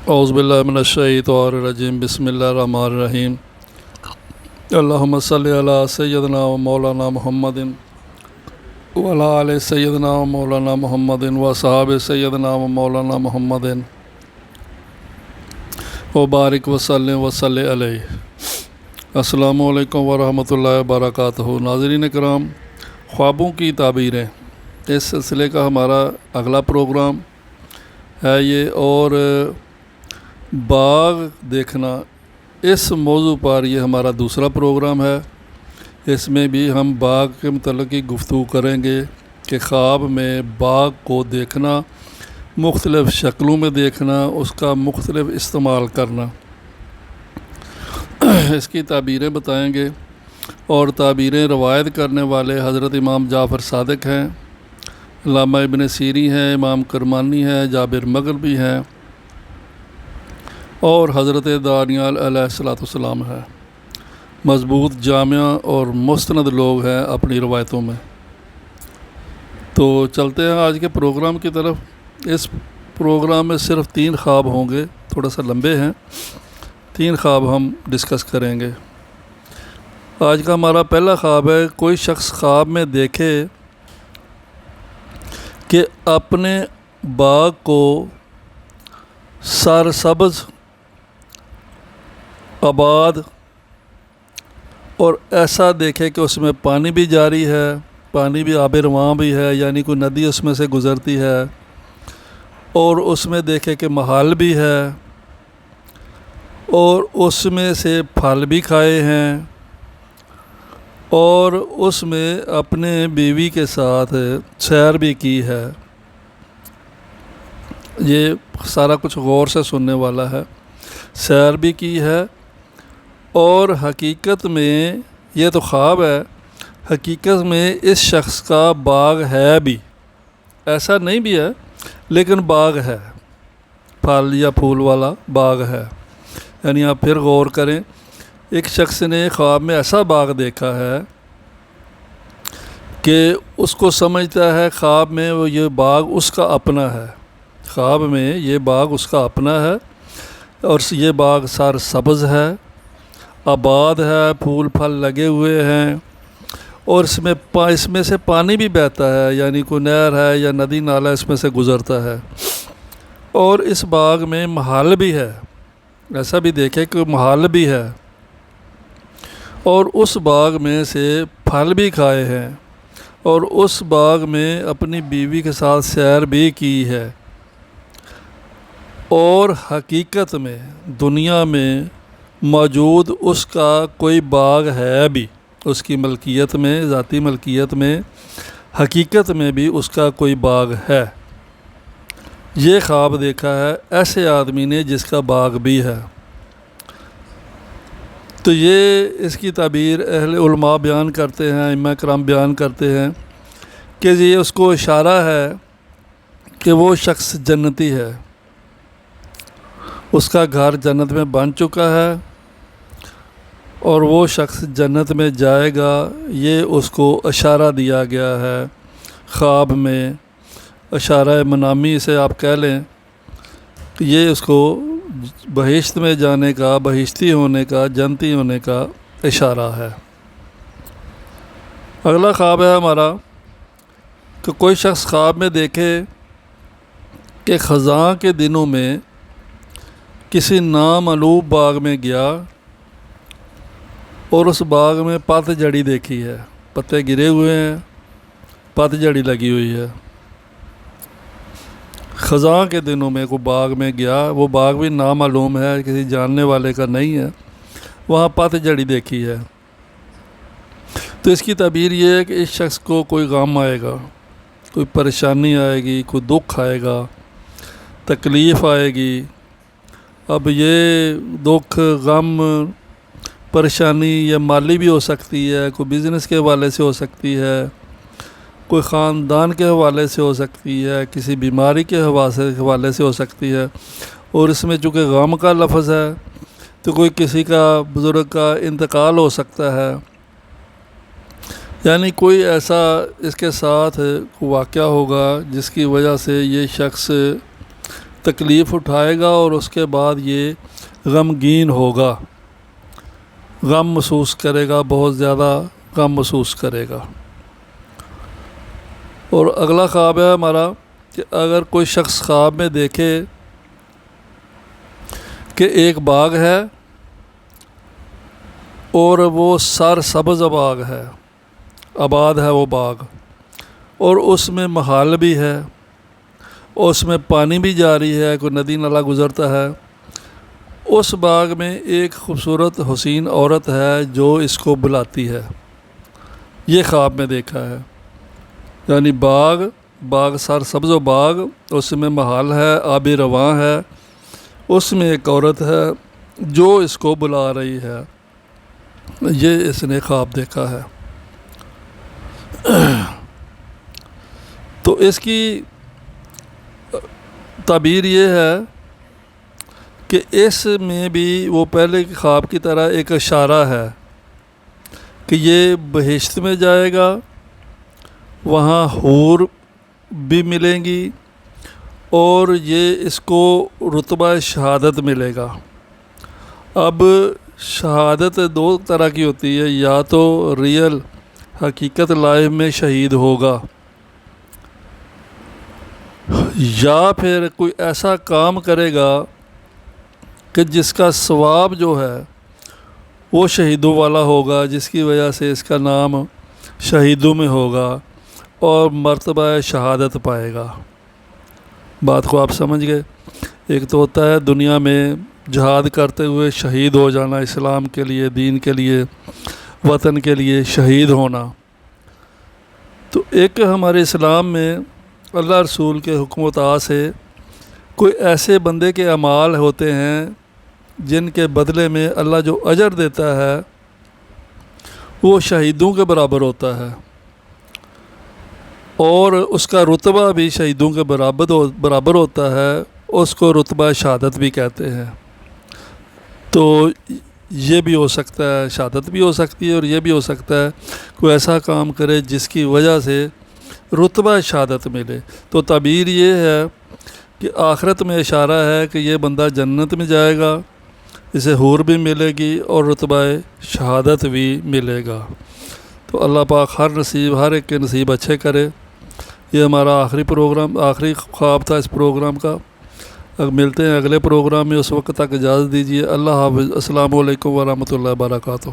اعوذ باللہ من الشیطان الرجیم بسم اللہ الرحمن الرحیم اللہم صلی علی سیدنا و مولانا محمد وعلی آل سیدنا و مولانا محمد و صحاب سیدنا و مولانا محمد و بارک وسلم وصلی علیہ۔ السلام علیکم ورحمۃ اللہ وبرکاتہ۔ ناظرین کرام، خوابوں کی تعبیریں، اس سلسلے کا ہمارا اگلا پروگرام ہے یہ، اور باغ دیکھنا، اس موضوع پر یہ ہمارا دوسرا پروگرام ہے۔ اس میں بھی ہم باغ کے متعلق ہی گفتگو کریں گے کہ خواب میں باغ کو دیکھنا، مختلف شکلوں میں دیکھنا، اس کا مختلف استعمال کرنا، اس کی تعبیریں بتائیں گے۔ اور تعبیریں روایت کرنے والے حضرت امام جعفر صادق ہیں، علامہ ابن سیری ہیں، امام کرمانی ہیں، جابر مغربی ہیں، اور حضرت دانیال علیہ السلام ہے۔ مضبوط، جامع اور مستند لوگ ہیں اپنی روایتوں میں۔ تو چلتے ہیں آج کے پروگرام کی طرف۔ اس پروگرام میں صرف 3 خواب ہوں گے، تھوڑا سا لمبے ہیں، 3 خواب ہم ڈسکس کریں گے۔ آج کا ہمارا پہلا خواب ہے، کوئی شخص خواب میں دیکھے کہ اپنے باغ کو سرسبز، آباد اور ایسا دیکھے کہ اس میں پانی بھی جاری ہے، پانی بھی آب رواں بھی ہے، یعنی کوئی ندی اس میں سے گزرتی ہے، اور اس میں دیکھے کہ محل بھی ہے، اور اس میں سے پھل بھی کھائے ہیں، اور اس میں اپنے بیوی کے ساتھ سیر بھی کی ہے۔ یہ سارا کچھ غور سے سننے والا ہے۔ سیر بھی کی ہے، اور حقیقت میں یہ تو خواب ہے، حقیقت میں اس شخص کا باغ ہے بھی، ایسا نہیں بھی ہے لیکن باغ ہے، پھل یا پھول والا باغ ہے۔ یعنی آپ پھر غور کریں، ایک شخص نے خواب میں ایسا باغ دیکھا ہے کہ اس کو سمجھتا ہے خواب میں وہ یہ باغ اس کا اپنا ہے، خواب میں یہ باغ اس کا اپنا ہے، اور یہ باغ سر سبز ہے، آباد ہے، پھول پھل لگے ہوئے ہیں، اور اس میں سے پانی بھی بہتا ہے، یعنی کوئی نہر ہے یا ندی نالا اس میں سے گزرتا ہے، اور اس باغ میں محل بھی ہے، ایسا بھی دیکھے کہ محل بھی ہے، اور اس باغ میں سے پھل بھی کھائے ہیں، اور اس باغ میں اپنی بیوی کے ساتھ سیر بھی کی ہے، اور حقیقت میں دنیا میں موجود اس کا کوئی باغ ہے بھی، اس کی ملکیت میں، ذاتی ملکیت میں، حقیقت میں بھی اس کا کوئی باغ ہے۔ یہ خواب دیکھا ہے ایسے آدمی نے جس کا باغ بھی ہے۔ تو یہ اس کی تعبیر اہل علماء بیان کرتے ہیں، ائمہ کرام بیان کرتے ہیں کہ یہ اس کو اشارہ ہے کہ وہ شخص جنتی ہے، اس کا گھر جنت میں بن چکا ہے، اور وہ شخص جنت میں جائے گا، یہ اس کو اشارہ دیا گیا ہے خواب میں، اشارہ منامی سے آپ کہہ لیں، یہ اس کو بہشت میں جانے کا، بہشتی ہونے کا، جنتی ہونے کا اشارہ ہے۔ اگلا خواب ہے ہمارا کہ کوئی شخص خواب میں دیکھے کہ خزاں کے دنوں میں کسی نامعلوم باغ میں گیا، اور اس باغ میں پت جھڑی دیکھی ہے، پتے گرے ہوئے ہیں، پت جھڑی لگی ہوئی ہے۔ خزاں کے دنوں میں کوئی باغ میں گیا، وہ باغ بھی نامعلوم ہے، کسی جاننے والے کا نہیں ہے، وہاں پت جھڑی دیکھی ہے۔ تو اس کی تعبیر یہ ہے کہ اس شخص کو کوئی غم آئے گا، کوئی پریشانی آئے گی، کوئی دکھ آئے گا، تکلیف آئے گی۔ اب یہ دکھ، غم، پریشانی یا مالی بھی ہو سکتی ہے، کوئی بزنس کے حوالے سے ہو سکتی ہے، کوئی خاندان کے حوالے سے ہو سکتی ہے، کسی بیماری کے حوالے سے ہو سکتی ہے، اور اس میں چونکہ غم کا لفظ ہے تو کوئی کسی کا، بزرگ کا انتقال ہو سکتا ہے، یعنی کوئی ایسا اس کے ساتھ واقعہ ہوگا جس کی وجہ سے یہ شخص تکلیف اٹھائے گا اور اس کے بعد یہ غمگین ہوگا، غم محسوس کرے گا، بہت زیادہ غم محسوس کرے گا۔ اور اگلا خواب ہے ہمارا کہ اگر کوئی شخص خواب میں دیکھے کہ ایک باغ ہے اور وہ سر سبز باغ ہے، آباد ہے وہ باغ، اور اس میں محل بھی ہے، اور اس میں پانی بھی جاری ہے، کوئی ندی نالا گزرتا ہے، اس باغ میں ایک خوبصورت حسین عورت ہے جو اس کو بلاتی ہے، یہ خواب میں دیکھا ہے۔ یعنی باغ سر سبز و باغ، اس میں محل ہے، آب رواں ہے، اس میں ایک عورت ہے جو اس کو بلا رہی ہے، یہ اس نے خواب دیکھا ہے۔ تو اس کی تعبیر یہ ہے کہ اس میں بھی وہ پہلے کے خواب کی طرح ایک اشارہ ہے کہ یہ بہشت میں جائے گا، وہاں حور بھی ملیں گی، اور یہ اس کو رتبہ شہادت ملے گا۔ اب شہادت دو طرح کی ہوتی ہے، یا تو ریئل حقیقت لائف میں شہید ہوگا، یا پھر کوئی ایسا کام کرے گا کہ جس کا ثواب جو ہے وہ شہیدوں والا ہوگا، جس کی وجہ سے اس کا نام شہیدوں میں ہوگا اور مرتبہ شہادت پائے گا۔ بات کو آپ سمجھ گئے؟ ایک تو ہوتا ہے دنیا میں جہاد کرتے ہوئے شہید ہو جانا، اسلام کے لیے، دین کے لیے، وطن کے لیے شہید ہونا۔ تو ایک ہمارے اسلام میں اللہ رسول کے حکم و طاعت سے کوئی ایسے بندے کے اعمال ہوتے ہیں جن کے بدلے میں اللہ جو اجر دیتا ہے وہ شہیدوں کے برابر ہوتا ہے، اور اس کا رتبہ بھی شہیدوں کے برابر ہوتا ہے، اس کو رتبہ شہادت بھی کہتے ہیں۔ تو یہ بھی ہو سکتا ہے، شہادت بھی ہو سکتی ہے، اور یہ بھی ہو سکتا ہے کوئی ایسا کام کرے جس کی وجہ سے رتبہ شہادت ملے۔ تو تعبیر یہ ہے کہ آخرت میں اشارہ ہے کہ یہ بندہ جنت میں جائے گا، اسے حور بھی ملے گی اور رتبہ شہادت بھی ملے گا۔ تو اللہ پاک ہر ایک کے نصیب اچھے کرے۔ یہ ہمارا آخری خواب تھا اس پروگرام کا۔ ملتے ہیں اگلے پروگرام میں، اس وقت تک اجازت دیجیے۔ اللہ حافظ۔ السلام علیکم ورحمۃ اللہ وبرکاتہ۔